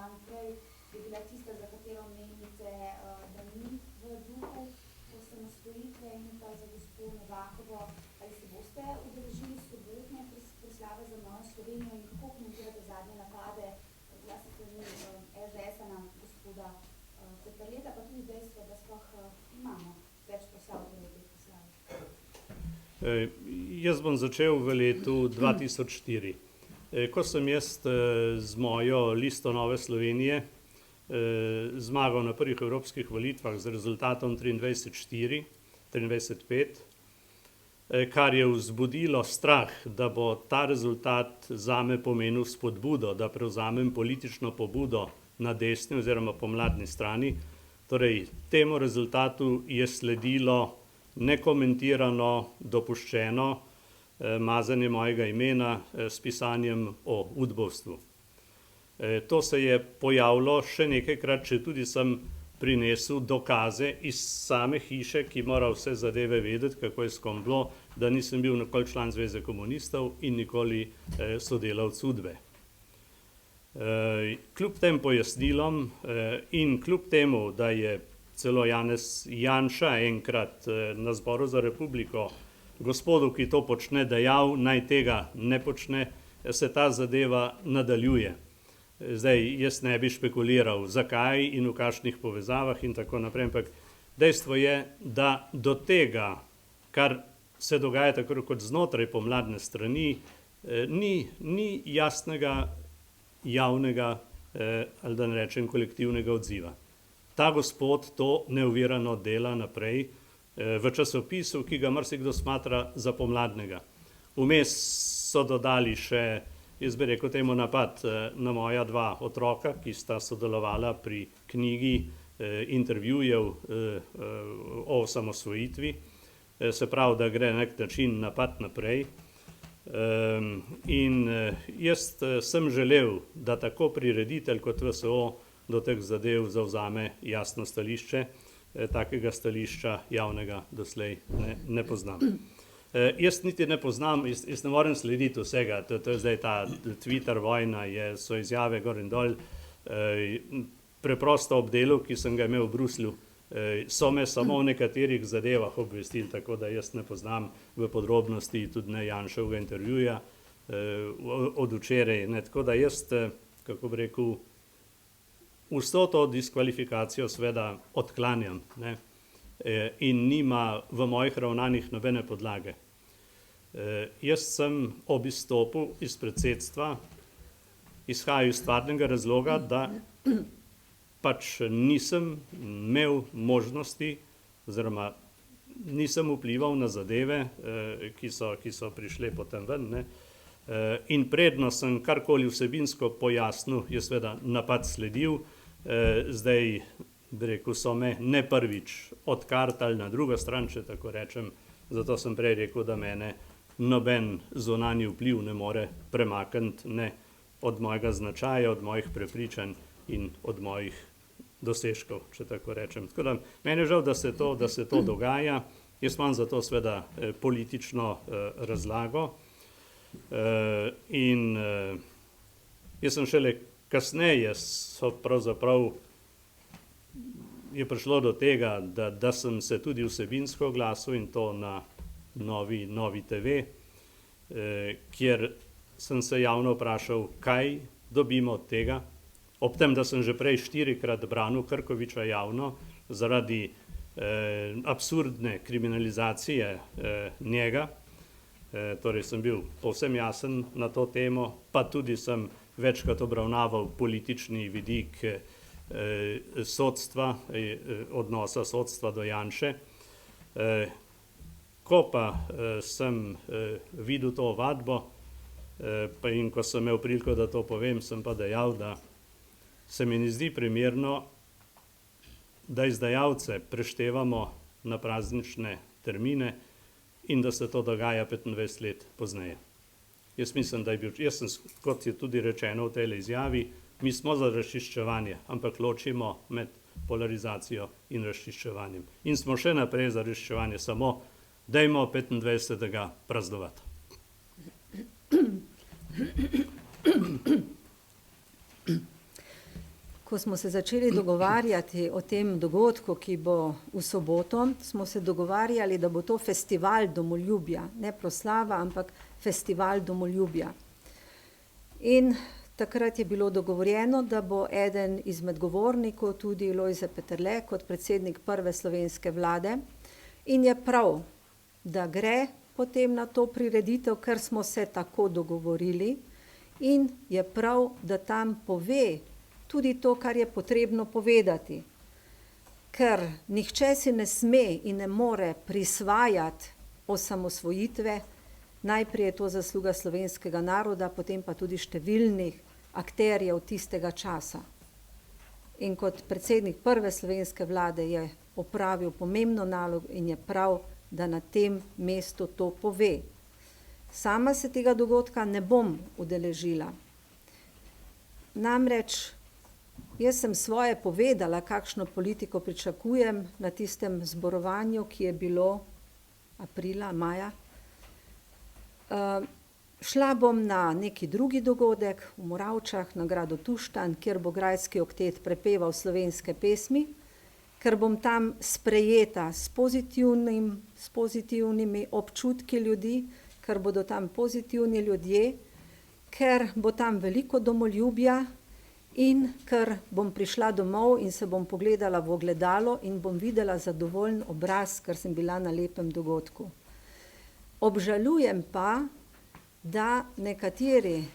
dan prej, je bila tista, za katero menite, da ni v duhu osamosvojitve in pa za gospod Novakovo. Ali se boste udeležili sobotne proslave za Novo Slovenijo in kako komentirate zadnje napade, zlasti strani SDS-a na gospoda Peterleta, pa tudi dejstvo, da sploh imamo več proslav v teh proslavah? Jaz bom začel v letu 2004. Ko sem jaz z mojo listo Nove Slovenije zmagal na prvih evropskih volitvah z rezultatom 23:4, 23:5, kar je vzbudilo strah, da bo ta rezultat zame pomenil spodbudo, da prevzamem politično pobudo na desni oziroma pomladni strani. Torej, temu rezultatu je sledilo nekomentirano, dopuščeno mazanje mojega imena s pisanjem o udbovstvu. To se je pojavilo še nekajkrat, če tudi sem prinesel dokaze iz same hiše, ki mora vse zadeve vedeti, kako je s kom bilo, da nisem bil nikoli član Zveze komunistov in nikoli sodelavec Udbe. Kljub tem pojasnilom in kljub temu, da je celo Janez Janša enkrat na Zboru za republiko gospodu, ki to počne, dejal, naj tega ne počne, se ta zadeva nadaljuje. Zdaj, jaz ne bi špekuliral, zakaj in v kakšnih povezavah in tako naprej, ampak dejstvo je, da do tega, kar se dogaja tako kot znotraj pomladne strani, ni jasnega javnega ali da ne rečem kolektivnega odziva. Ta gospod to neovirano dela naprej v časopisu, ki ga marsikdo smatra za pomladnega. Vmes so dodali še, jaz bi rekel temu, napad na moja dva otroka, ki sta sodelovala pri knjigi intervjujev o osamosvojitvi. Se pravi, da gre na nek način napad naprej. In jaz sem želel, da tako prireditelj kot VSO do teh zadev zavzame jasno stališče. Takega stališča javnega doslej ne poznam. Jaz niti ne poznam, jaz ne morem slediti vsega, to je zdaj ta Twitter vojna, so izjave gor in dol. Preprosto ob delu, ki sem ga imel v Bruslju, so me samo v nekaterih zadevah obvestili, tako da jaz ne poznam v podrobnosti tudi ne Janševega intervjuja od včeraj. Tako da jaz, kako bi rekel, vso to diskvalifikacijo seveda odklanjam in nima v mojih ravnanjih nobene podlage. Jaz sem ob izstopu iz predsedstva izhajal iz stvarnega razloga, da pač nisem imel možnosti oziroma nisem vplival na zadeve, ki so prišle potem ven. In predno sem karkoli vsebinsko pojasnil, je seveda napad sledil. Zdaj, bi rekel, so me ne prvič odkartali na drugo stran, če tako rečem, zato sem prej rekel, da mene noben zunanji vpliv ne more premakniti, ne od mojega značaja, od mojih prepričanj in od mojih dosežkov, če tako rečem. Tako da meni je žal, da se to dogaja. Jaz imam za to seveda politično razlago. In jaz sem šele kasneje pravzaprav je prišlo do tega, da sem se tudi vsebinsko oglasil in to na Novi TV, kjer sem se javno vprašal, kaj dobimo od tega, ob tem, da sem že prej 4-krat branil Krkoviča javno zaradi absurdne kriminalizacije njega. Torej sem bil povsem jasen na to temo, pa tudi sem večkrat obravnaval politični vidik sodstva, odnosa sodstva do Janše. Ko pa sem videl to ovadbo in ko sem imel priliko, da to povem, sem pa dejal, da se mi ne zdi primerno, da izdajalce preštevamo na praznične termine in da se to dogaja 25 let pozneje. Jaz mislim, da je bil, jaz sem, kot je tudi rečeno v tej izjavi, mi smo za razčiščevanje, ampak ločimo med polarizacijo in razčiščevanjem. In smo še naprej za razčiščevanje, samo dajmo 25. praznovati. ko smo se začeli dogovarjati o tem dogodku, ki bo v soboto, smo se dogovarjali, da bo to festival domoljubja, ne proslava, ampak festival domoljubja. In takrat je bilo dogovorjeno, da bo eden izmed govornikov tudi Lojze Peterle kot predsednik prve slovenske vlade. In je prav, da gre potem na to prireditev, ker smo se tako dogovorili. In je prav, da tam pove tudi to, kar je potrebno povedati. Ker nihče si ne sme in ne more prisvajati osamosvojitve, najprej je to zasluga slovenskega naroda, potem pa tudi številnih akterjev tistega časa. In kot predsednik prve slovenske vlade je opravil pomembno nalogo in je prav, da na tem mestu to pove. Sama se tega dogodka ne bom udeležila. Namreč, jaz sem svoje povedala, kakšno politiko pričakujem na tistem zborovanju, ki je bilo aprila, maja. Šla bom na neki drugi dogodek v Moravčah, na gradu Tuštanj, kjer bo Grajski oktet prepeval slovenske pesmi, ker bom tam sprejeta s pozitivnimi občutki ljudi, ker bodo tam pozitivni ljudje, ker bo tam veliko domoljubja in ker bom prišla domov in se bom pogledala v ogledalo in bom videla zadovoljen obraz, ker sem bila na lepem dogodku. Obžalujem pa, da nekateri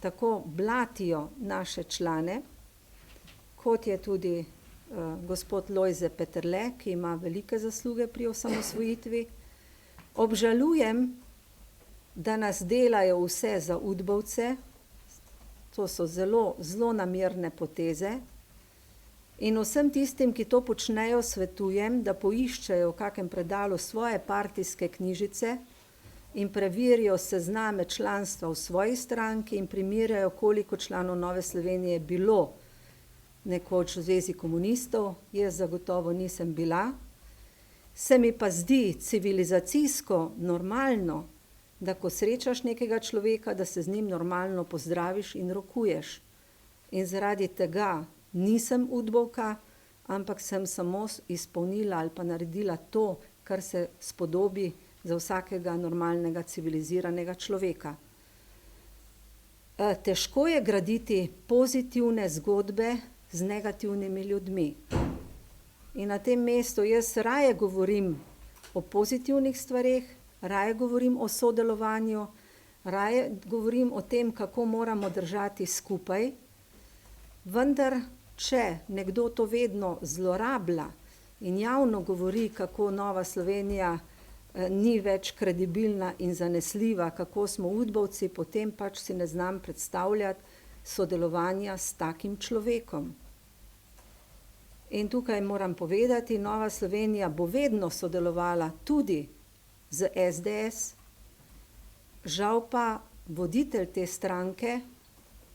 tako blatijo naše člane, kot je tudi gospod Lojze Peterle, ki ima velike zasluge pri osamosvojitvi. Obžalujem, da nas delajo vse za udbovce, to so zelo zlonamerne poteze. In vsem tistim, ki to počnejo, svetujem, da poiščejo v kakem predalu svoje partijske knjižice in preverijo sezname članstva v svoji stranki in primerjajo, koliko članov Nove Slovenije je bilo nekoč v Zvezi komunistov. Jaz zagotovo nisem bila. Se mi pa zdi civilizacijsko normalno, da ko srečaš nekega človeka, da se z njim normalno pozdraviš in rokuješ. In zaradi tega nisem udbovka, ampak sem samo izpolnila ali pa naredila to, kar se spodobi za vsakega normalnega, civiliziranega človeka. Težko je graditi pozitivne zgodbe z negativnimi ljudmi. In na tem mestu jaz raje govorim o pozitivnih stvareh, raje govorim o sodelovanju, raje govorim o tem, kako moramo držati skupaj, vendar, če nekdo to vedno zlorablja in javno govori, kako Nova Slovenija ni več kredibilna in zanesljiva, kako smo udbovci, potem pač si ne znam predstavljati sodelovanja s takim človekom. In tukaj moram povedati, Nova Slovenija bo vedno sodelovala tudi z SDS, žal pa voditelj te stranke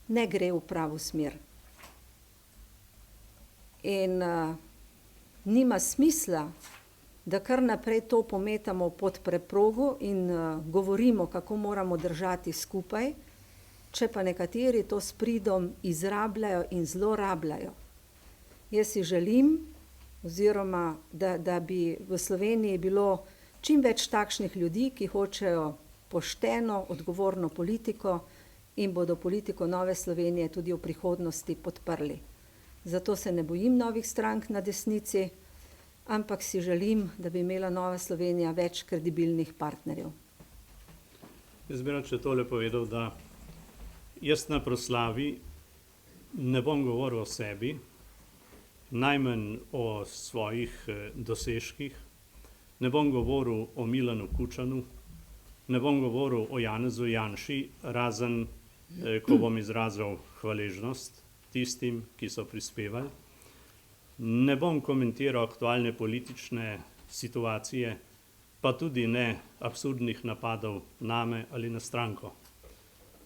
ne gre v pravo smer. In nima smisla, da kar naprej to pometamo pod preprogo in govorimo, kako moramo držati skupaj, če pa nekateri to s pridom izrabljajo in zlorabljajo. Jaz si želim, oziroma da bi v Sloveniji bilo čim več takšnih ljudi, ki hočejo pošteno, odgovorno politiko in bodo politiko Nove Slovenije tudi v prihodnosti podprli. Zato se ne bojim novih strank na desnici, ampak si želim, da bi imela Nova Slovenija več kredibilnih partnerjev. Jaz bi rad še tole povedal, da jaz na proslavi ne bom govoril o sebi, najmanj o svojih dosežkih, ne bom govoril o Milanu Kučanu, ne bom govoril o Janezu Janši, razen ko bom izrazil hvaležnost tistim, ki so prispevali. Ne bom komentiral aktualne politične situacije, pa tudi ne absurdnih napadov name ali na stranko.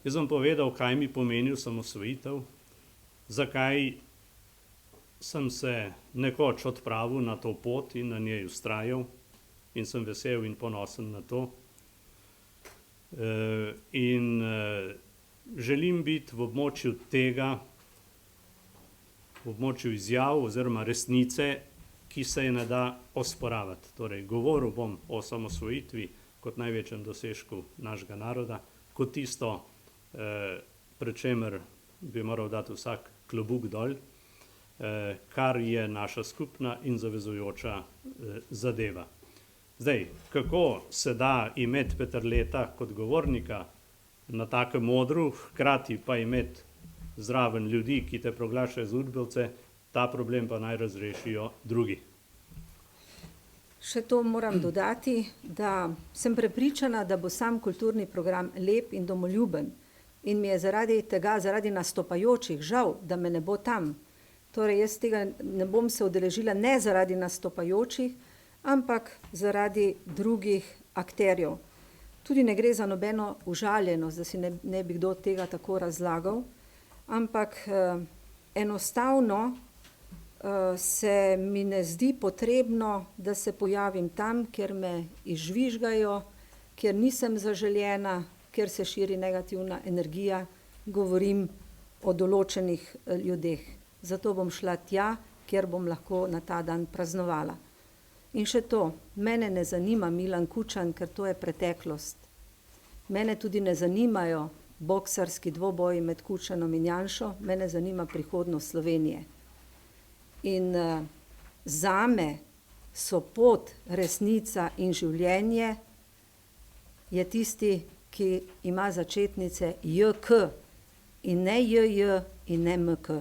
Jaz bom povedal, kaj mi pomeni osamosvojitev, zakaj sem se nekoč odpravil na to pot in na njej vztrajal in sem vesel in ponosen na to. Želim biti v območju tega, območju izjav oziroma resnice, ki se je ne da osporavati. Torej, govoril bom o osamosvojitvi kot največjem dosežku našega naroda, kot tisto, pred čemer bi moral dati vsak klobuk dol, kar je naša skupna in zavezujoča zadeva. Zdaj, kako se da imeti Peterleta kot govornika na takem modru, hkrati pa imeti zraven ljudi, ki te proglašajo za udbovce, ta problem pa naj razrešijo drugi. Še to moram dodati, da sem prepričana, da bo sam kulturni program lep in domoljuben. In mi je zaradi tega, zaradi nastopajočih, žal, da me ne bo tam. Torej, jaz tega ne bom se udeležila ne zaradi nastopajočih, ampak zaradi drugih akterjev. Tudi ne gre za nobeno užaljenost, da si ne bi kdo tega tako razlagal, ampak enostavno se mi ne zdi potrebno, da se pojavim tam, kjer me izžvižgajo, kjer nisem zaželjena, kjer se širi negativna energija, govorim o določenih ljudeh. Zato bom šla tja, kjer bom lahko na ta dan praznovala. In še to, mene ne zanima Milan Kučan, ker to je preteklost. Mene tudi ne zanimajo boksarski dvoboji med Kučanom in Janšo, mene zanima prihodnost Slovenije. In zame so pot, resnica in življenje je tisti, ki ima začetnice JK in ne JJ in ne MK.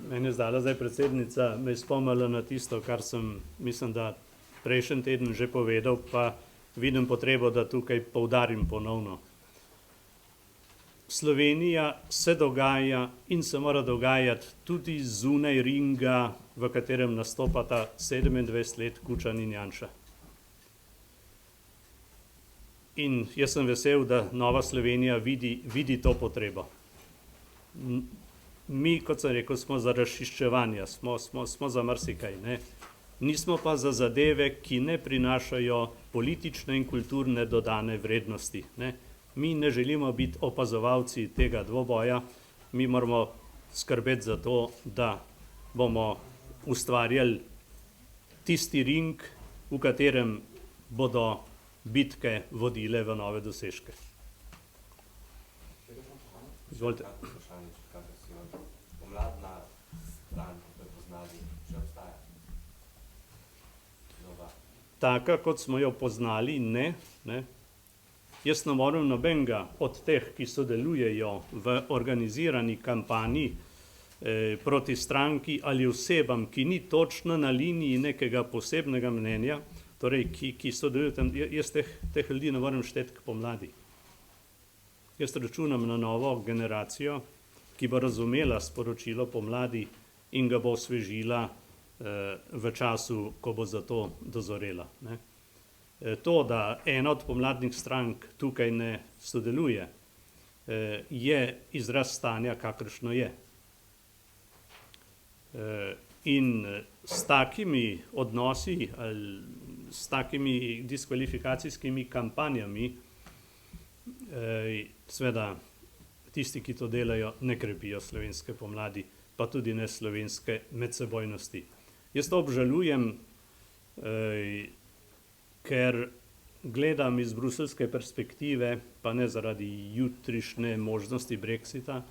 Meni je zdala zdaj predsednica, me je spomnila na tisto, kar sem, mislim, da prejšnji teden že povedal, pa vidim potrebo, da tukaj poudarim ponovno. Slovenija se dogaja in se mora dogajati tudi zunaj ringa, v katerem nastopata 27 let Kučan in Janša. In jaz sem vesel, da Nova Slovenija vidi to potrebo. Mi, kot sem rekel, smo za razčiščevanje, smo za marsikaj, ne? Nismo pa za zadeve, ki ne prinašajo politične in kulturne dodane vrednosti, ne? Mi ne želimo biti opazovalci tega dvoboja, mi moramo skrbeti za to, da bomo ustvarjali tisti ring, v katerem bodo bitke vodile v nove dosežke. Izvolite. Pomladna stran prepoznali, že obstaja? Taka, kot smo jo poznali, ne. Jaz ne morem nobenega od teh, ki sodelujejo v organizirani kampanji proti stranki ali osebam, ki ni točno na liniji nekega posebnega mnenja, torej ki sodelujo tam, jaz teh ljudi ne morem šteti k pomladi. Jaz računam na novo generacijo, ki bo razumela sporočilo pomladi in ga bo osvežila v času, ko bo za to dozorela, ne. To, da ena od pomladnih strank tukaj ne sodeluje, je izraz stanja, kakršno je. In s takimi odnosi ali s takimi diskvalifikacijskimi kampanjami, seveda tisti, ki to delajo, ne krepijo slovenske pomladi, pa tudi ne slovenske medsebojnosti. Jaz to obžalujem, ker gledam iz bruseljske perspektive, pa ne zaradi jutrišnje možnosti Brexita,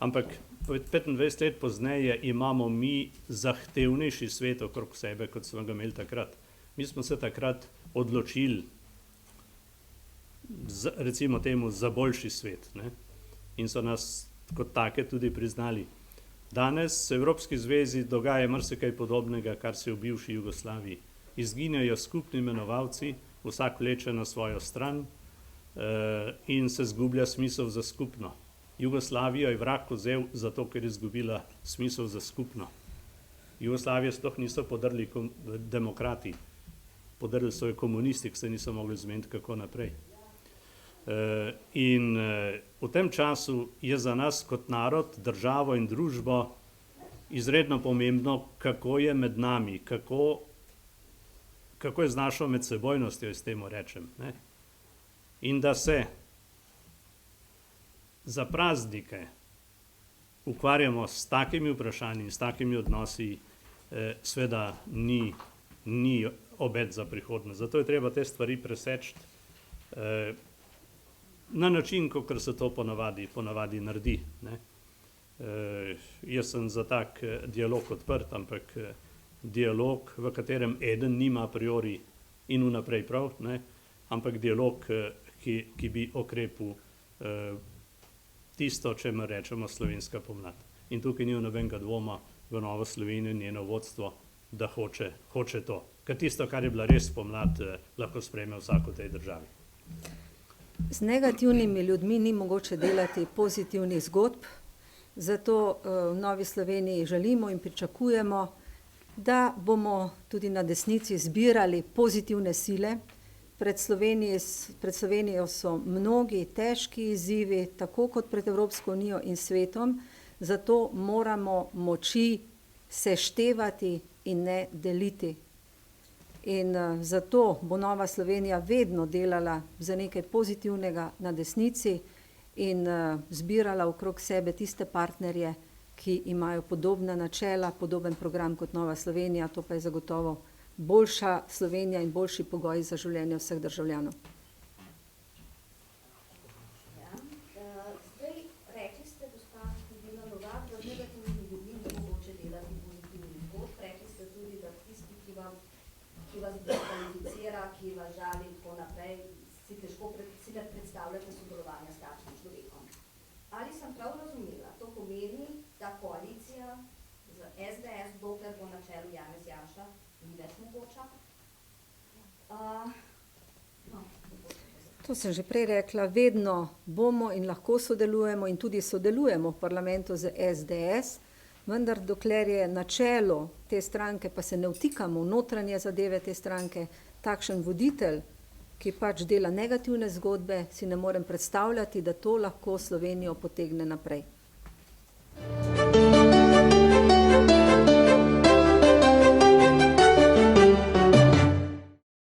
ampak 25 let pozneje imamo mi zahtevnejši svet okrog sebe, kot smo ga imeli takrat. Mi smo se takrat odločili, recimo temu, za boljši svet, ne? In so nas kot take tudi priznali. Danes se v Evropski zvezi dogaja marsikaj podobnega, kar se je v bivši Jugoslaviji. Izginjajo skupni imenovalci, vsak vleče na svojo stran in se izgublja smisel za skupno. Jugoslavijo je vrag vzel zato, ker je izgubila smisel za skupno. Jugoslavije sploh niso podrli demokrati, podrli so jo komunisti, ki se niso mogli zmeniti, kako naprej. In v tem času je za nas kot narod, državo in družbo izredno pomembno, kako je med nami, kako je z našo medsebojnostjo, s temu rečem, ne? In da se za praznike ukvarjamo s takimi vprašanji, s takimi odnosi, seveda ni obet za prihodnost. Zato je treba te stvari preseči na način, kakor se to ponavadi naredi, ne. Jaz sem za tak dialog odprt, ampak dialog, v katerem eden nima a priori in vnaprej prav, ne, ampak dialog, ki bi okrepil tisto, čemur rečemo slovenska pomlad. In tukaj ni nobenega dvoma v Novo Slovenijo in njeno vodstvo, da hoče to. Ker tisto, kar je bila res pomlad, lahko sprejme vsak v tej državi. Z negativnimi ljudmi ni mogoče delati pozitivnih zgodb, zato v Novi Sloveniji želimo in pričakujemo, da bomo tudi na desnici zbirali pozitivne sile. Pred Slovenijo so mnogi težki izzivi, tako kot pred Evropsko unijo in svetom, zato moramo moči seštevati in ne deliti. In zato bo Nova Slovenija vedno delala za nekaj pozitivnega na desnici in zbirala okrog sebe tiste partnerje, ki imajo podobna načela, podoben program kot Nova Slovenija, to pa je zagotovo boljša Slovenija in boljši pogoji za življenje vseh državljanov. Zdaj, rekli ste, gospa Medina Novak, da z negativnimi ljudmi ni mogoče delati pozitivnih zgodb. Rekli ste tudi, da tisti, ki vas diskvalificira, ki vas žali in tako naprej, si ne predstavljate sodelovanja s takšnim človekom. Ali sem prav razumela, to pomeni, da koalicija z SDS, dokler bo na čelu Janez Janša, ni več mogoča? To sem že prej rekla, vedno bomo in lahko sodelujemo in tudi sodelujemo v parlamentu z SDS, vendar dokler je na čelu te stranke, pa se ne vtikamo v notranje zadeve te stranke, takšen voditelj, ki pač dela negativne zgodbe, si ne morem predstavljati, da to lahko Slovenijo potegne naprej.